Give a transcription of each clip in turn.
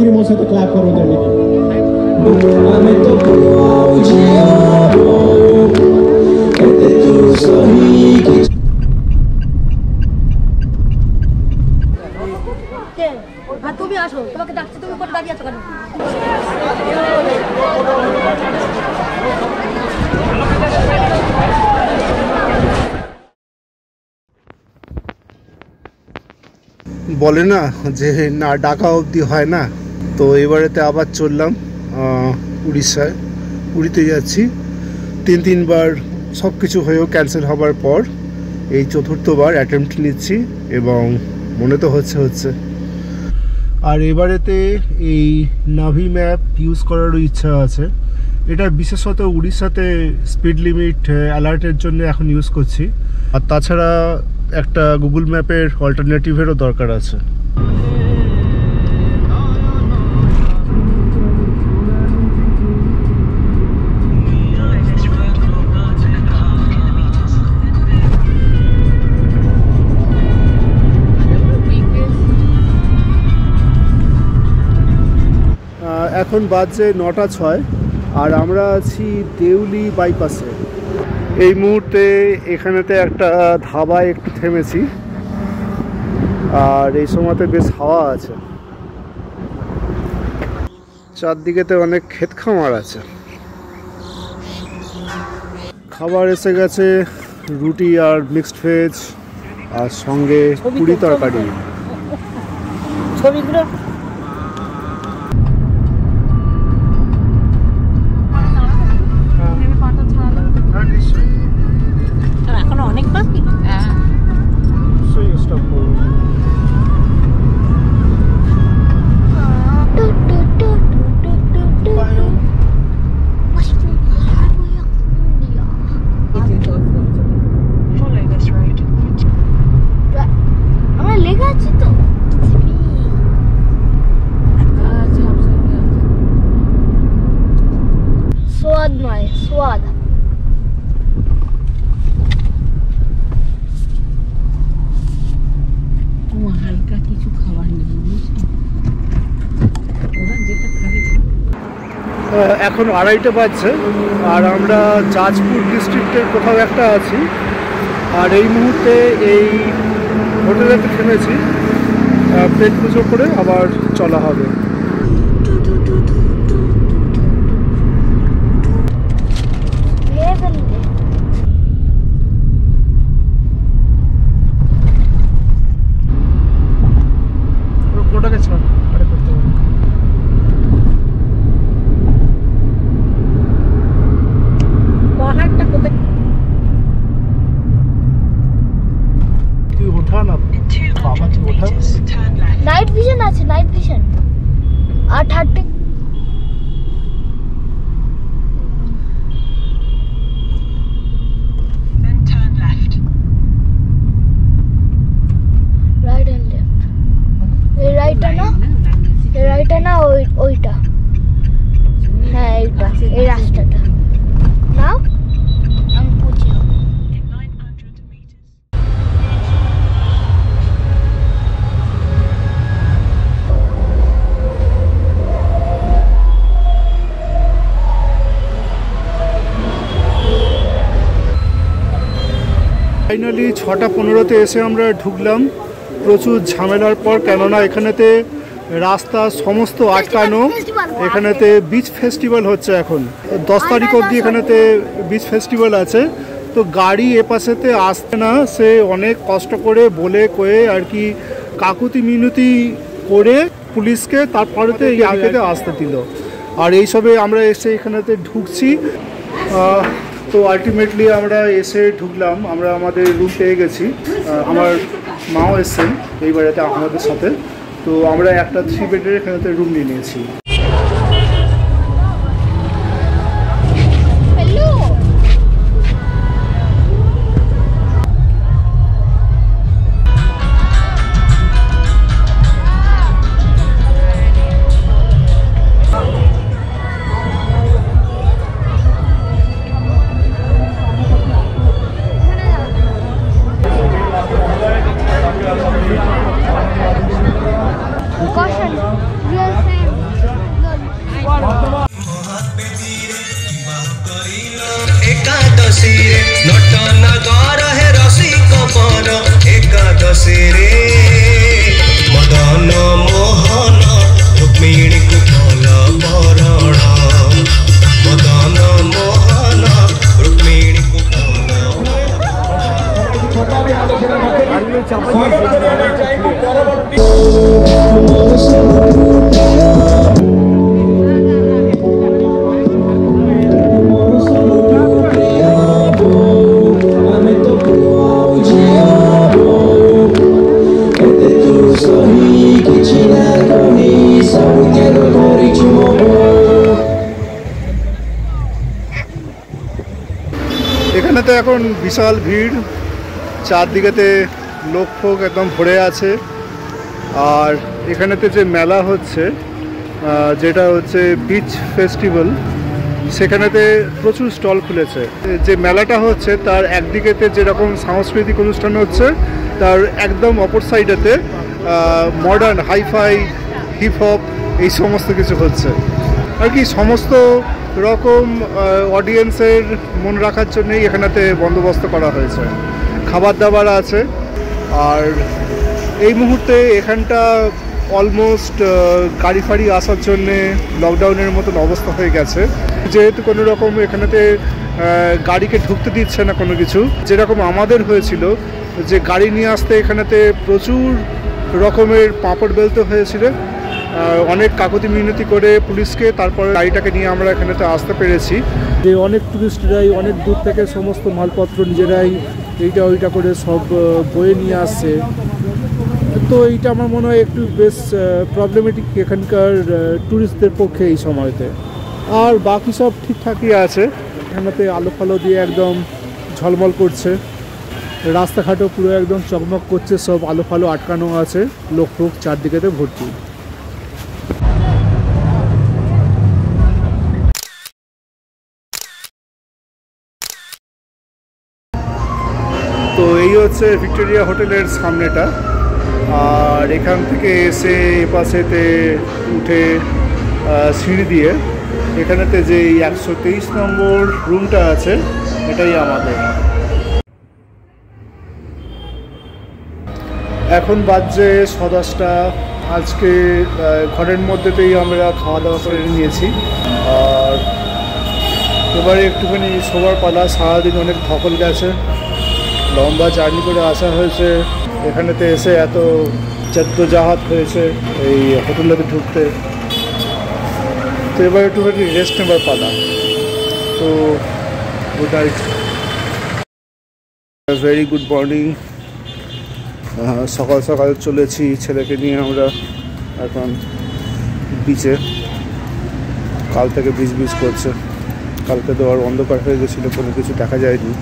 Digri mo sa clap karo dali. Ame to তুমি আসো, তোমাকে ডাকছি, তুমি উপরে দাঁড়িয়ে আছো কেন? বলে না যে না ডাকা অবধি হয় না, তো এবারেতে আবার চললাম উড়িষ্যায়। পুরীতে যাচ্ছি। তিনবার সব কিছু হয়েও ক্যান্সেল হবার পর এই চতুর্থবার অ্যাটেম্প্ট নিচ্ছি এবং মনে তো হচ্ছে। আর এবারেতে এই নাভি ম্যাপ ইউজ করারও ইচ্ছা আছে। এটা বিশেষত উড়িষ্যাতে স্পিড লিমিট অ্যালার্টের জন্য এখন ইউজ করছি। আর তাছাড়া একটা গুগল ম্যাপের অল্টারনেটিভেরও দরকার আছে। এখন বাজছে 9:06 আর আমরা আছি দেউলি বাইপাসে। এই মুহূর্তে এখানেতে একটা ধাবায় একটু থেমেছি আর এই সময়তে বেশ হাওয়া আছে। চারদিকেতে অনেক ক্ষেত খামার আছে। খাবার এসে গেছে, রুটি আর মিক্সড ভেজ আর সঙ্গে পুরি তরকারি। ছবিগুলো এখনো অনেক বাকি। আমরা লেখা আছে তো स्वाद नয় स्वाद। হালকা কিছু খাবার নেই, ওরা যেটা খাবে। এখন 2:30 বাজছে আর আমরা জাজপুর ডিস্ট্রিক্টের কোথাও একটা আছি। আর এই মুহূর্তে এই হোটেলেতে থেমেছি, পেট পুজো করে আবার চলা হবে। কোটাকে ছাড় আরে করতে হবে। পাহাড়টা কোথায়? তুই ওঠা না বাবা, তুই ওঠা। নাইট ভিশন আছে, night vision 8:30। Right and left. এই রাইটটা না, এই রাইটটা না, ওইটা। হ্যাঁ এইটা, এই রাস্তাটা নাও। আমি পৌঁছে যাবো। ফাইনালি 6:15-তে এসে আমরা ঢুকলাম প্রচুর ঝামেলার পর, কেননা এখানেতে রাস্তা সমস্ত আটকানো। এখানেতে বিচ ফেস্টিভ্যাল হচ্ছে এখন 10 তারিখ অবধি এখানেতে বিচ ফেস্টিভ্যাল আছে। তো গাড়ি এপাশেতে আসতে না, সে অনেক কষ্ট করে বলে কয়ে আর কি কাকুতি মিনতি করে পুলিশকে তারপরেতে এই আগেতে আসতে দিল। আর এইসবে আমরা এসে এখানেতে ঢুকছি। তো আলটিমেটলি আমরা এসে ঢুকলাম, আমরা আমাদের রুম পেয়ে গেছি। আমার মাও এসছেন এই বাড়িতে আমাদের সাথে। তো আমরা একটা 3 বেডের এখানেতে রুম নিয়ে নিয়েছি। Caution, real time. बसे रे मदन मोहन रुक्मिणी कुफल भरण मदन मोहन रुक्मिणी এখানে তো এখন বিশাল ভিড়, চারদিকেতে লোক ফোক একদম ভরে আছে। আর এখানেতে যে মেলা হচ্ছে, যেটা হচ্ছে বিচ ফেস্টিভ্যাল, সেখানেতে প্রচুর স্টল খুলেছে। যে মেলাটা হচ্ছে তার একদিকেতে যেরকম সাংস্কৃতিক অনুষ্ঠান হচ্ছে, তার একদম অপর সাইডেতে মডার্ন হাইফাই হিপ হপ এই সমস্ত কিছু হচ্ছে আর কি। সমস্ত রকম অডিয়েন্সের মন রাখার জন্যই এখানেতে বন্দোবস্ত করা হয়েছে, খাবার দাবার আছে। আর এই মুহূর্তে এখানটা অলমোস্ট গাড়ি ফাড়ি আসার জন্যে লকডাউনের মতন অবস্থা হয়ে গেছে, যেহেতু কোনো রকম এখানেতে গাড়িকে ঢুকতে দিচ্ছে না কোনো কিছু। যেরকম আমাদের হয়েছিল যে গাড়ি নিয়ে আসতে এখানেতে প্রচুর রকমের পাঁপড় বেলতে হয়েছিল, অনেক কাকুতি মিনতি করে পুলিশকে, তারপরে গাড়িটাকে নিয়ে আমরা এখানেতে আসতে পেরেছি। যে অনেক টুরিস্টরাই অনেক দূর থেকে সমস্ত মালপত্র নিজেরাই এইটা ওইটা করে সব বয়ে নিয়ে আসছে। তো এইটা আমার মনে হয় একটু বেশ প্রবলেমেটিক এখানকার ট্যুরিস্টদের পক্ষে এই সময়তে। আর বাকি সব ঠিকঠাকই আছে, এখানেতে আলো ফালো দিয়ে একদম ঝলমল করছে, রাস্তাঘাটও পুরো একদম চকমক করছে, সব আলো ফালো আটকানো আছে, লোক ফোক চারদিকেতে ভর্তি। তো এই হচ্ছে ভিক্টোরিয়া হোটেলের সামনেটা। আর এখান থেকে এসে এপাশেতে উঠে সিঁড়ি দিয়ে এখানেতে যে 123 নম্বর রুমটা আছে, এটাই আমাদের। এখন বাজছে 10:10। আজকে ঘরের মধ্যেতেই আমরা খাওয়া দাওয়া করে নিয়েছি। আর এবারে একটুখানি শোবার পালা, সারাদিন অনেক ধকল গেছে, লম্বা জার্নি করে আসা হয়েছে, এখানেতে এসে এত জদ্দোজাহাত হয়েছে এই হোটেলেতে ঢুকতে। তো এবার একটুখানি রেস্ট নেবার পালা। তো good night, very good morning. সকাল সকাল চলেছি ছেলেকে নিয়ে আমরা এখন বিচে। কাল থেকে বিচ বিচ করছে, কালকে তো আর অন্ধকার হয়ে গেছিলো, কোনো কিছু দেখা যায়নি।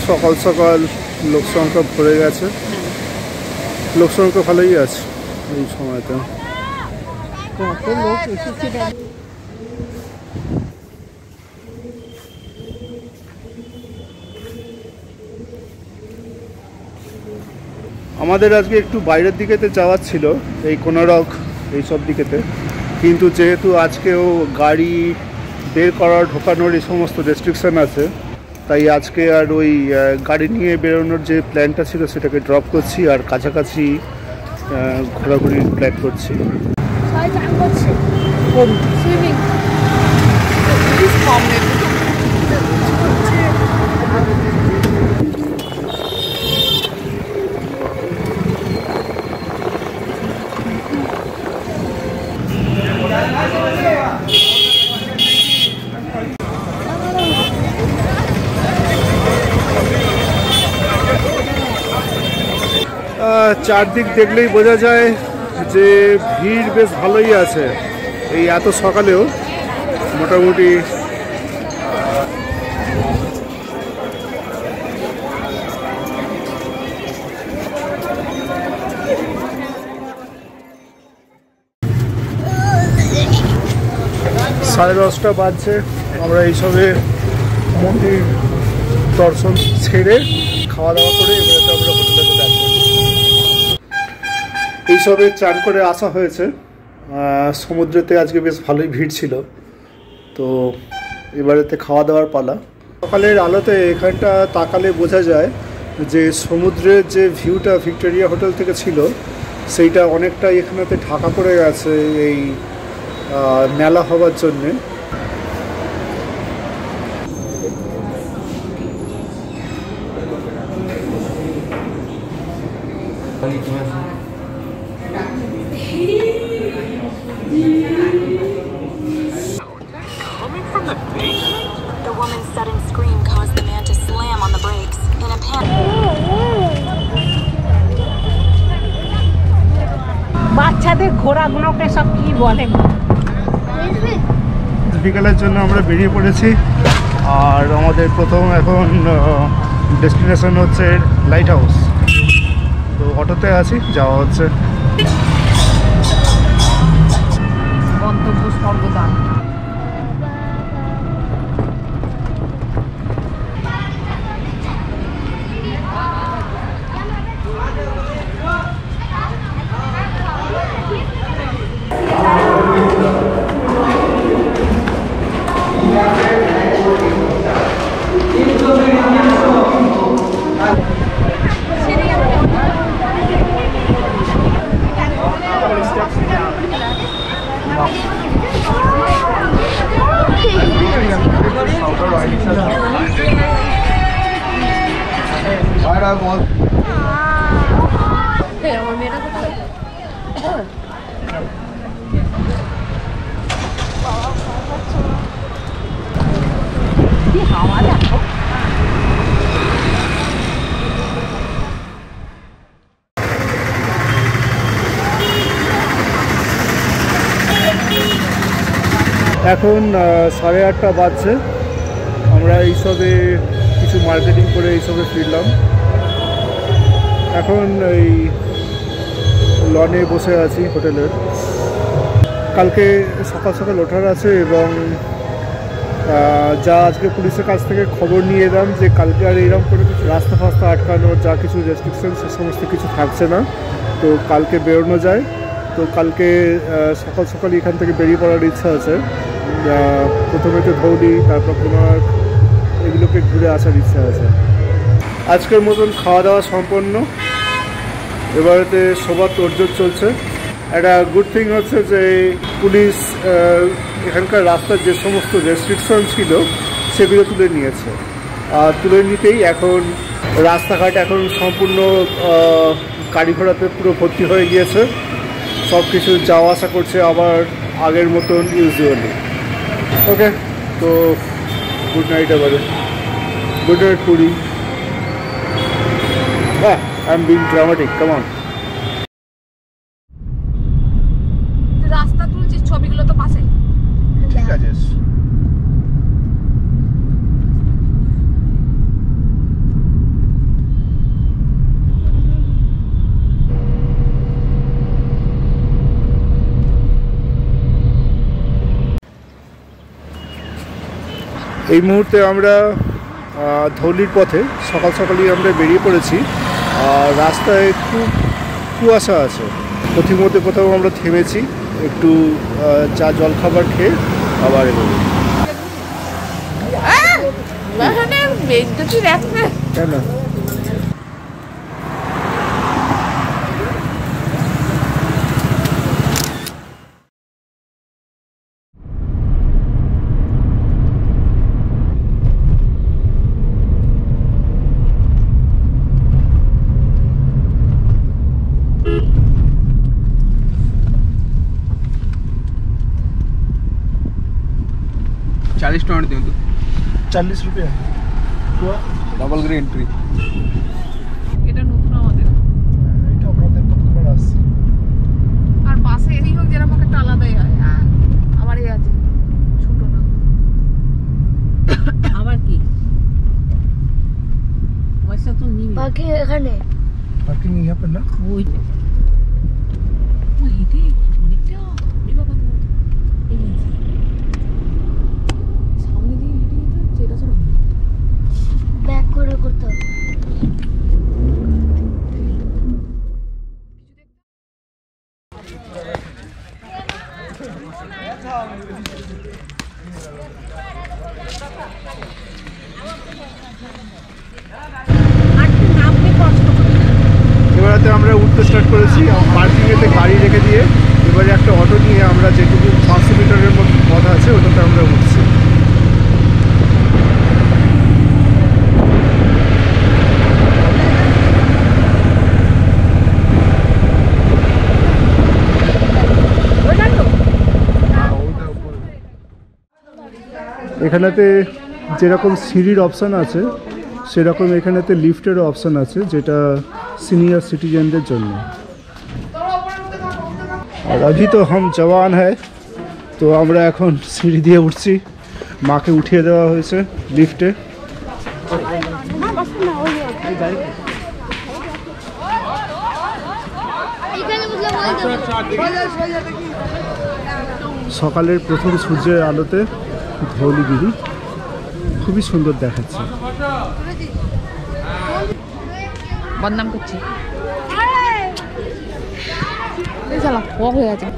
সকাল সকাল লোক সংখ্যা ভরে গেছে, লোক সংখ্যা ভালোই আছে এই সময়টা। কত লোক এসেছে। আমাদের আজকে একটু বাইরের দিকেতে যাওয়ার ছিল, এই কোনারক এইসব দিকেতে, কিন্তু যেহেতু আজকেও গাড়ি বের করার ঢোকানোর এই সমস্ত রেস্ট্রিকশান আছে, তাই আজকে আর ওই গাড়ি নিয়ে বেরোনোর যে প্ল্যানটা ছিল সেটাকে ড্রপ করছি, আর কাছাকাছি ঘোরাঘুরির প্ল্যান করছি। চারদিক দেখলেই বোঝা যায় যে ভিড় বেশ ভালোই আছে। এই এত সকালেও মোটামুটি সাড়ে 10টা বাজছে। আমরা এইসবে মন্দির দর্শন ছেড়ে খাওয়া দাওয়া করে এবারে আমরা হোটেলে সবে চান করে আসা হয়েছে। সমুদ্রেতে আজকে বেশ ভালোই ভিড় ছিল, তো এবারেতে খাওয়া দাওয়ার পালা। সকালের আলোতে এখানটা তাকালে বোঝা যায় যে সমুদ্রের যে ভিউটা ভিক্টোরিয়া হোটেল থেকে ছিল সেইটা অনেকটাই এখানেতে ঢাকা পড়ে গেছে এই মেলা হওয়ার জন্যে। Coming from the basement? The woman's sudden scream caused the man to slam on the brakes. In a panic. বাচ্চাদের ঘোড়াগুলোকে সব কি বলে। বিকালের জন্য আমরা বেরিয়ে পড়েছি, আর আমাদের প্রথম এখন ডেস্টিনেশন হচ্ছে লাইট হাউস। তো অটোতে আছি, যাওয়া হচ্ছে। গন্তব্য স্বর্গদ্বার। এখন 8:30 বাজছে। আমরা এইসবে কিছু মার্কেটিং করে এইসবে ফিরলাম। এখন এই লনে বসে আছি হোটেলের। কালকে সকাল সকাল ওঠার আছে, এবং যা আজকে পুলিশের কাছ থেকে খবর নিয়ে এলাম যে কালকে আর এরকম করে কিছু রাস্তা ফাস্তা আটকানো, যা কিছু রেস্ট্রিকশন সে সমস্ত কিছু থাকছে না। তো কালকে বেরোনো যায়। তো কালকে সকাল সকাল এখান থেকে বেরিয়ে পড়ার ইচ্ছা আছে। প্রথমে তো ধৌলি, তারপর কোনার্ক, এগুলোকে ঘুরে আসার ইচ্ছা আছে। আজকের মতন খাওয়া দাওয়া সম্পন্ন। এবারেতে সবার তোড়জোড় চলছে। একটা গুড থিং হচ্ছে যে পুলিশ এখানকার রাস্তার যে সমস্ত রেস্ট্রিকশন ছিল সেগুলো তুলে নিয়েছে। আর তুলে নিতেই এখন রাস্তাঘাট এখন সম্পূর্ণ গাড়ি ঘোড়াতে পুরো ভর্তি হয়ে গিয়েছে। সব কিছু যাওয়া আসা করছে আবার আগের মতন ইউজুয়ালি। ওকে, তো গুড নাইট। এবারে গুড নাইট পুরি। হ্যাঁ, I am being dramatic, come on. রাস্তা তুলছিস, ছবিগুলো তো পাশে। ঠিক আছে। এই মুহূর্তে আমরা ধৌলির পথে সকাল সকালই আমরা বেরিয়ে পড়েছি। আর রাস্তায় খুব কুয়াশা আছে। পথিমধ্যে কোথাও আমরা থেমেছি, একটু চা জল খাবার খেয়ে আবার এগোবো। কেন? $40 दिंतु 40 रुपया डबल ग्रे एंट्री এটা নতুন আমাদের। এটা আপনাদের প্রথমবার আসছে। আর পাশে এরই হোক যেরকম একটা আলাদাই হয়। আবার এই আছে ছোট না। আবার কি পয়সা তো নিবি বাকি এখানে পার্কিং यहाँ पर ना। ওই ব্যাক করে করতে হবে। উঠতে স্টার্ট করেছি। পার্কিংয়েতে গাড়ি রেখে দিয়ে এবারে একটা অটো নিয়ে আমরা যেটুকু 500 মিটারের মতো পথ আছে ওটাতে আমরা উঠছি। এখানেতে যেরকম সিঁড়ির অপশান আছে সেরকম এখানেতে লিফটেরও অপশান আছে, যেটা সিনিয়র সিটিজেনদের জন্য। আর अभी तो हम जवान है, তো আমরা এখন সিঁড়ি দিয়ে উঠছি। মাকে উঠিয়ে দেওয়া হয়েছে লিফটে। সকালের প্রথম সূর্যের আলোতে ধৌলিগিরি খুবই সুন্দর দেখাচ্ছে। বদনাম করছি হয়ে আছে।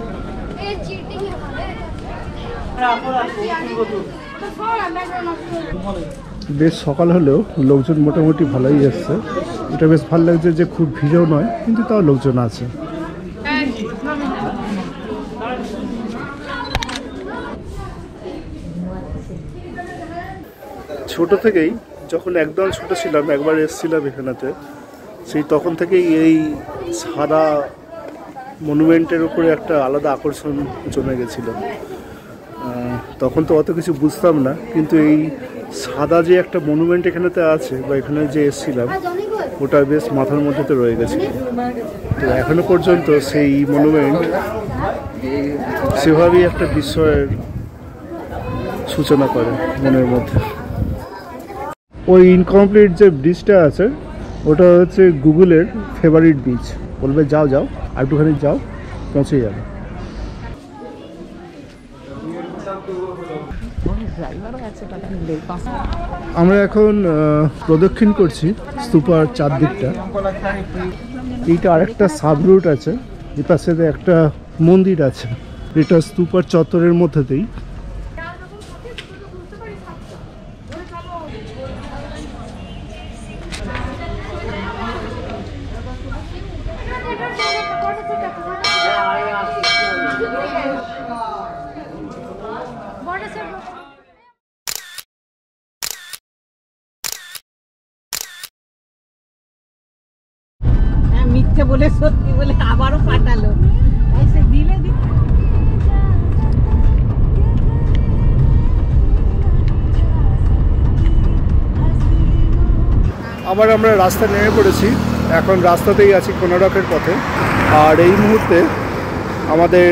বেশ সকাল হলেও লোকজন মোটামুটি ভালোই এসছে। এটা বেশ ভালো লাগছে যে খুব ভিড়ও নয়, কিন্তু তাও লোকজন আছে। ছোট থেকেই যখন একদম ছোট ছিলাম একবার এসেছিলাম এখানেতে, সেই তখন থেকেই এই সারা মনুমেন্টের উপরে একটা আলাদা আকর্ষণ জমে গেছিল। তখন তো অত কিছু বুঝতাম না, কিন্তু এই সাদা যে একটা মনুমেন্ট এখানেতে আছে বা এখানে যে এসেছিলাম ওটা বেশ মাথার মধ্যে তো রয়ে গেছে। তো এখনো পর্যন্ত সেই মনুমেন্ট সেভাবেই একটা বিস্ময়ের সূচনা করে মনের মধ্যে। ওই ইনকমপ্লিট যে ব্রিজটা আছে ওটা হচ্ছে গুগলের ফেভারিট ব্রিজ। বলবে যাও যাও আর একটুখানি যাও, পৌঁছে যাবে। আমরা এখন প্রদক্ষিণ করছি স্তূপার চারদিকটা। এইটা আরেকটা সাব রুট আছে, এই পাশে একটা মন্দির আছে, এটা স্তূপার চত্বরের মধ্যেতেই। মিথ্যে বলে সত্যি বলে আবারও পাঠালো, তাই সে দিলে আবার আমরা রাস্তা নেমে পড়েছি। এখন রাস্তাতেই আছি কোনারকের পথে। আর এই মুহূর্তে আমাদের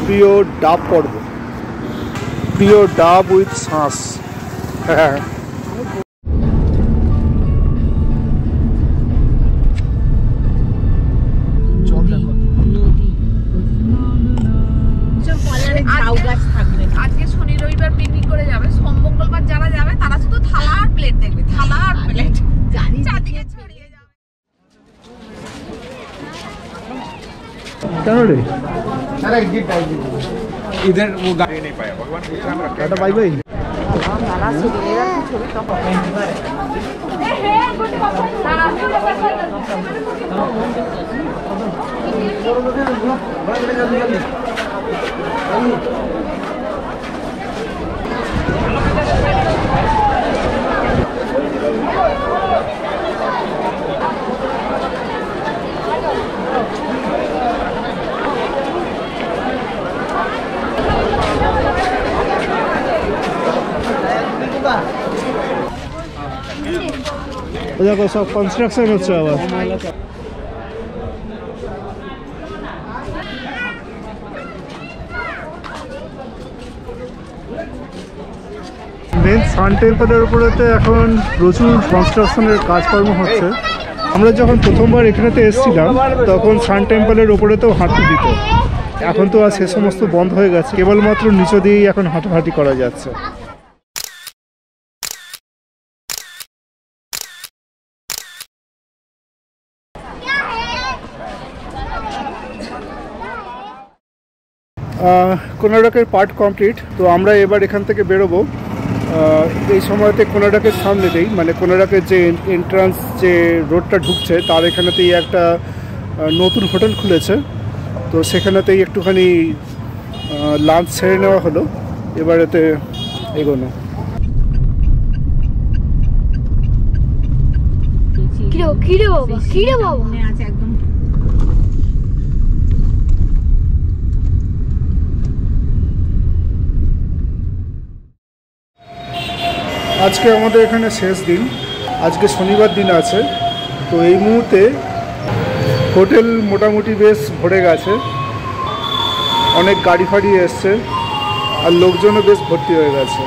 প্রিয় ডাব পর্ব, প্রিয় ডাব উইথ শ্বাস। হ্যাঁ, আজকে শনি রবিবার পিকনিক করে যাবে, সোম মঙ্গলবার যারা যাবে তারা শুধু থালা আর প্লেট দেখবে, থালা আর প্লেট চারদিকে ছড়িয়ে যাবে। কেন রে इधर वो गाड़ी नहीं पाया भगवान টাটা বাই বাই। দেখো সব কনস্ট্রাকশন হচ্ছে আবার। মেন সান টেম্পলের উপরেতে এখন প্রচুর কনস্ট্রাকশনের কাজকর্ম হচ্ছে। আমরা যখন প্রথমবার এখানেতে এসেছিলাম তখন সান টেম্পলের ওপরেতেও হাঁটতে দিত, এখন তো আর সে সমস্ত বন্ধ হয়ে গেছে, কেবলমাত্র নিচে দিয়েই এখন হাঁটাহাঁটি করা যাচ্ছে। কোনারকের পার্ট কমপ্লিট। তো আমরা এবার এখান থেকে বেরোবো। এই সময়তে কোনারকের সামনেতেই, মানে কোনারকের যে এন্ট্রান্স যে রোডটা ঢুকছে তার এখানেতেই একটা নতুন হোটেল খুলেছে, তো সেখানেতেই একটুখানি লাঞ্চ সেরে নেওয়া হলো, এবারেতে এগোনো। কিরে বাবা আছে একদম। আজকে আমাদের এখানে শেষ দিন, আজকে শনিবার দিন আছে। তো এই মুহূর্তে হোটেল মোটামুটি বেশ ভরে গেছে, অনেক গাড়ি ফাড়ি এসছে আর লোকজনও বেশ ভর্তি হয়ে গেছে।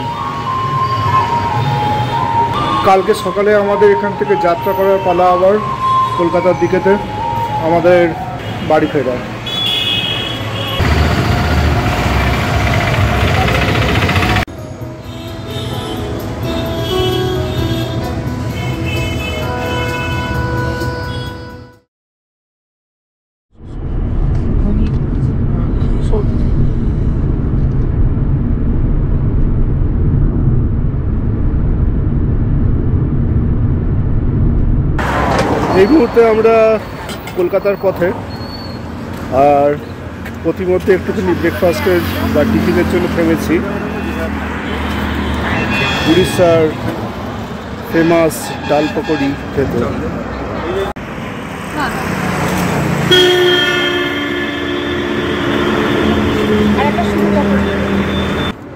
কালকে সকালে আমাদের এখান থেকে যাত্রা করার পালা আবার কলকাতার দিকেতে আমাদের বাড়ি ফেরা। এই মুহূর্তে আমরা কলকাতার পথে, আর প্রতিমধ্যে একটুখানি ব্রেকফাস্টের বা টিফিনের জন্য থেমেছি উড়িষ্যার ফেমাস ডাল পকোড়ি খেতে।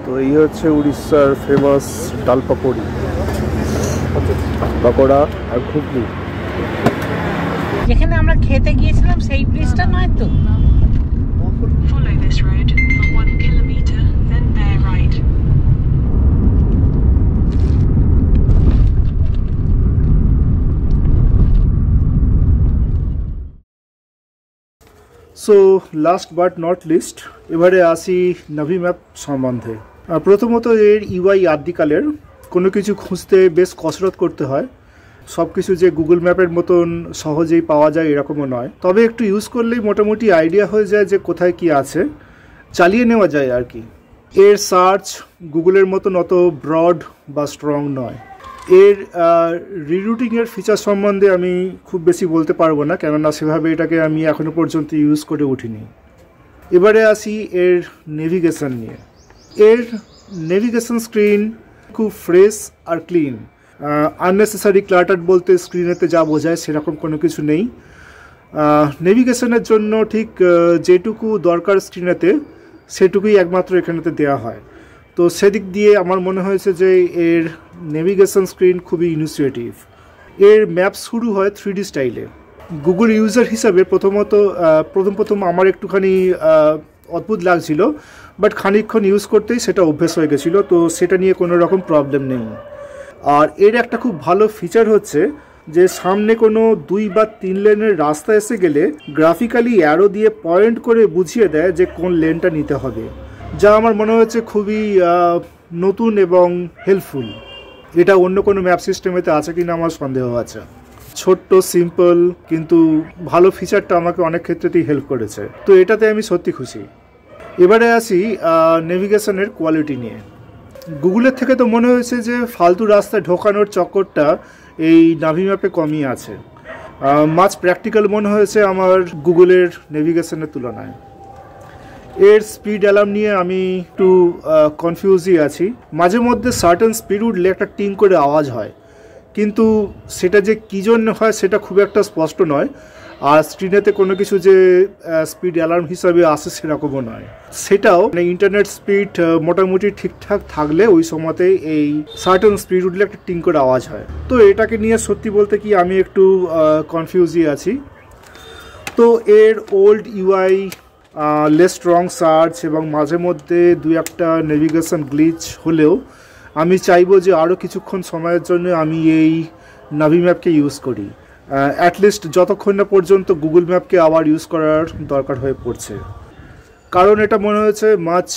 তো এই হচ্ছে উড়িষ্যার ফেমাস ডাল পকোড়ি, পকোড়া আর ঘুগনি। যেখানে আমরা খেতে গিয়েছিলাম সেই ব্রিজটা নয় তো? Follow this road for 1 kilometer, then bear right. So last but not list, এবারে আসি নাভি ম্যাপ সম্বন্ধে। প্রথমত এর ইউআই আদিকালের, কোনো কিছু খুঁজতে বেশ কসরত করতে হয়, সব কিছু যে গুগল ম্যাপের মতন সহজেই পাওয়া যায় এরকমও নয়, তবে একটু ইউজ করলেই মোটামুটি আইডিয়া হয়ে যায় যে কোথায় কি আছে, চালিয়ে নেওয়া যায় আর কি। এর সার্চ গুগলের মতন অত ব্রড বা স্ট্রং নয়। এর রিরুটিংয়ের ফিচার সম্বন্ধে আমি খুব বেশি বলতে পারবো না, কেননা সেভাবে এটাকে আমি এখনও পর্যন্ত ইউজ করে উঠিনি। এবারে আসি এর নেভিগেশন নিয়ে। এর নেভিগেশন স্ক্রিন খুব ফ্রেশ আর ক্লিন। আননেসেসারি ক্লাটার বলতে স্ক্রিনেতে যা বোঝায় সেরকম কোনো কিছু নেই। নেভিগেশনের জন্য ঠিক যেটুকু দরকার স্ক্রিনেতে সেটুকুই একমাত্র এখানেতে দেওয়া হয়। তো সেদিক দিয়ে আমার মনে হয়েছে যে এর নেভিগেশন স্ক্রিন খুবই ইনিশিয়েটিভ। এর ম্যাপ শুরু হয় 3D স্টাইলে। গুগল ইউজার হিসাবে প্রথম আমার একটুখানি অদ্ভুত লাগছিল, বাট খানিকক্ষণ ইউজ করতেই সেটা অভ্যেস হয়ে গেছিলো, তো সেটা নিয়ে কোনো রকম প্রবলেম নেই। আর এর একটা খুব ভালো ফিচার হচ্ছে যে সামনে কোনো 2 বা 3 লেনের রাস্তা এসে গেলে গ্রাফিক্যালি অ্যারো দিয়ে পয়েন্ট করে বুঝিয়ে দেয় যে কোন লেনটা নিতে হবে, যা আমার মনে হচ্ছে খুবই নতুন এবং হেল্পফুল। এটা অন্য কোনো ম্যাপ সিস্টেমেতে আছে কিনা আমার সন্দেহ আছে। ছোট্ট সিম্পল কিন্তু ভালো ফিচারটা আমাকে অনেক ক্ষেত্রেতেই হেল্প করেছে, তো এটাতে আমি সত্যি খুশি। এবারে আসি নেভিগেশনের কোয়ালিটি নিয়ে। গুগলের থেকে তো মনে হয়েছে যে ফালতু রাস্তায় ঢোকানোর চক্করটা এই নাভি ম্যাপে কমই আছে। মাছ প্র্যাকটিক্যাল মনে হয়েছে আমার গুগলের নেভিগেশনের তুলনায়। এর স্পিড অ্যালার্ম নিয়ে আমি একটু কনফিউজই আছি। মাঝে মধ্যে সার্টেন স্পিড উঠলে একটা টিং করে আওয়াজ হয়, কিন্তু সেটা যে কী জন্য হয় সেটা খুব একটা স্পষ্ট নয়। আর স্ক্রিনেতে কোনো কিছু যে স্পিড অ্যালার্ম হিসাবে আসে সেরকমও নয়। সেটাও ইন্টারনেট স্পিড মোটামুটি ঠিকঠাক থাকলে ওই সময়তে এই সার্টেন স্পিড উঠলে একটা টিং করে আওয়াজ হয়। তো এটাকে নিয়ে সত্যি বলতে কি আমি একটু কনফিউজই আছি। তো এর old UI, less strong search এবং মাঝে মধ্যে 2-1টা নেভিগেশন গ্লিচ হলেও আমি চাইবো যে আরও কিছুক্ষণ সময়ের জন্য আমি এই নাভি ম্যাপকে ইউজ করি, অ্যাটলিস্ট যতক্ষণ না পর্যন্ত গুগল ম্যাপকে আবার ইউজ করার দরকার হয়ে পড়ছে। কারণ এটা মনে হয়েছে মাচ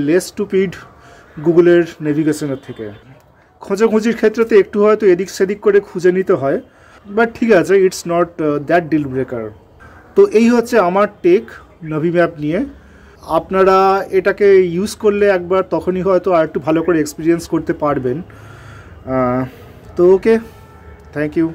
লেস স্টুপিড গুগলের নেভিগেশনের থেকে। খোঁজাখুঁজির ক্ষেত্রেতে একটু হয়তো এদিক সেদিক করে খুঁজে নিতে হয়, বাট ঠিক আছে, it's not that deal breaker. তো এই হচ্ছে আমার টেক নাভি ম্যাপ নিয়ে। আপনারা এটাকে ইউজ করলে একবার তখনই হয়তো আর একটু ভালো করে এক্সপিরিয়েন্স করতে পারবেন। তো ওকে, থ্যাংক ইউ।